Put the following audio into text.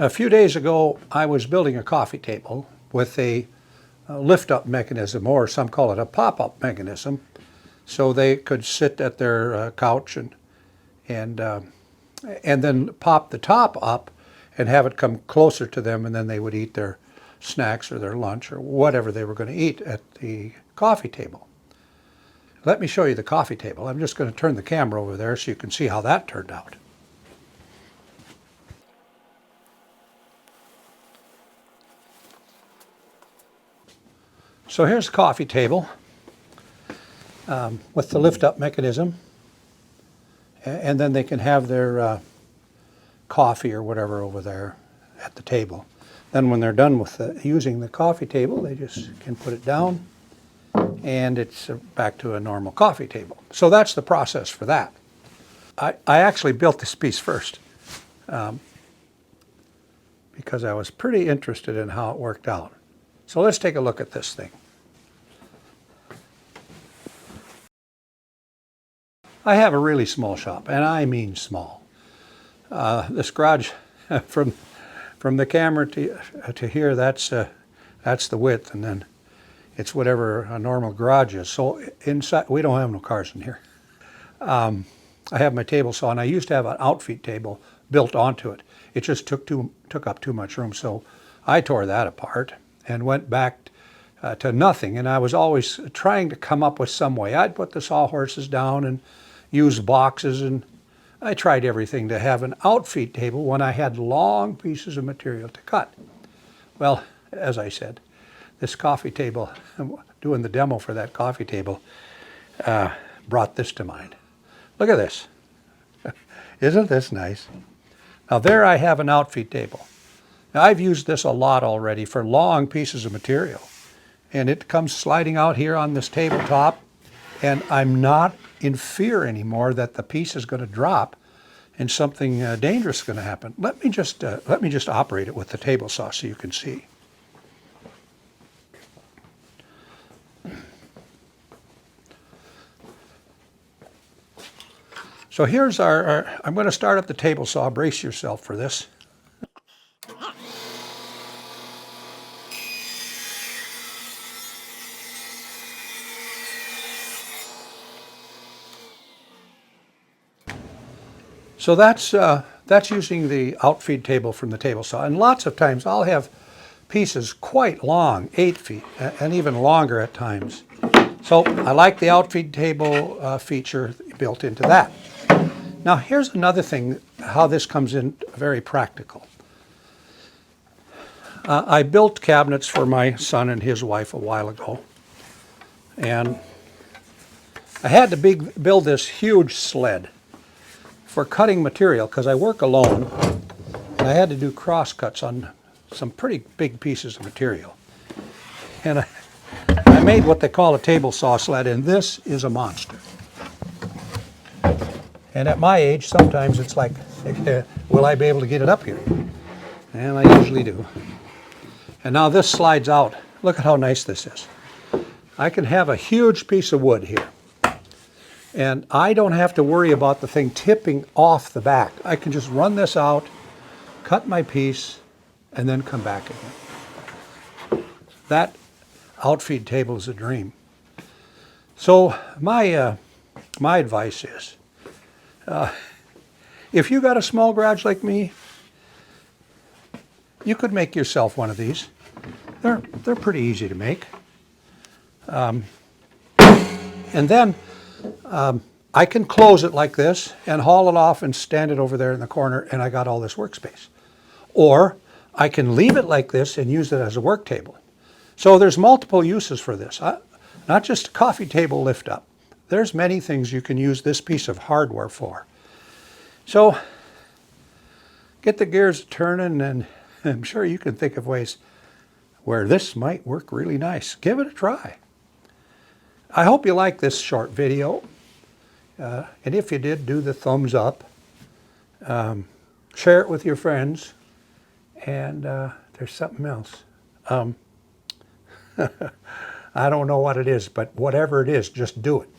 A few days ago, I was building a coffee table with a lift-up mechanism, or some call it a pop-up mechanism, so they could sit at their couch and then pop the top up and have it come closer to them, and then they would eat their snacks or their lunch or whatever they were going to eat at the coffee table. Let me show you the coffee table. I'm just going to turn the camera over there so you can see how that turned out. So here's the coffee table with the lift-up mechanism, and then they can have their coffee or whatever over there at the table. Then when they're done with using the coffee table, they just can put it down, and it's back to a normal coffee table. So that's the process for that. I actually built this piece first because I was pretty interested in how it worked out. So let's take a look at this thing. I have a really small shop, and I mean small. This garage, from the camera to here, that's the width, and then it's whatever a normal garage is. So inside, we don't have no cars in here. I have my table saw, and I used to have an Outfeed table built onto it. It just took up too much room, so I tore that apart and went back to nothing. And I was always trying to come up with some way. I'd put the sawhorses down and use boxes, and I tried everything to have an Outfeed table when I had long pieces of material to cut. Well, as I said, this coffee table, doing the demo for that coffee table, brought this to mind. Look at this. Isn't this nice? Now there I have an Outfeed table. Now I've used this a lot already for long pieces of material, and it comes sliding out here on this tabletop, and I'm not in fear anymore that the piece is going to drop and something dangerous is going to happen. Let me just operate it with the table saw so you can see. So here's I'm going to start up the table saw. Brace yourself for this. So that's using the Outfeed table from the table saw. And lots of times I'll have pieces quite long, 8 feet, and even longer at times. So I like the Outfeed table feature built into that. Now here's another thing, how this comes in very practical. I built cabinets for my son and his wife a while ago. And I had to build this huge sled for cutting material, because I work alone, and I had to do cross cuts on some pretty big pieces of material. And I made what they call a table saw sled, and this is a monster. And at my age, sometimes it's like, will I be able to get it up here? And I usually do. And now this slides out. Look at how nice this is. I can have a huge piece of wood here, and I don't have to worry about the thing tipping off the back. I can just run this out, cut my piece, and then come back again. That Outfeed table is a dream. So my advice is, if you got a small garage like me, you could make yourself one of these. They're pretty easy to make. And then I can close it like this and haul it off and stand it over there in the corner, and I got all this workspace. Or I can leave it like this and use it as a work table. So there's multiple uses for this, not just a coffee table lift up. There's many things you can use this piece of hardware for. So get the gears turning, and I'm sure you can think of ways where this might work really nice. Give it a try. I hope you like this short video, and if you did, do the thumbs up, share it with your friends, and there's something else. I don't know what it is, but whatever it is, just do it.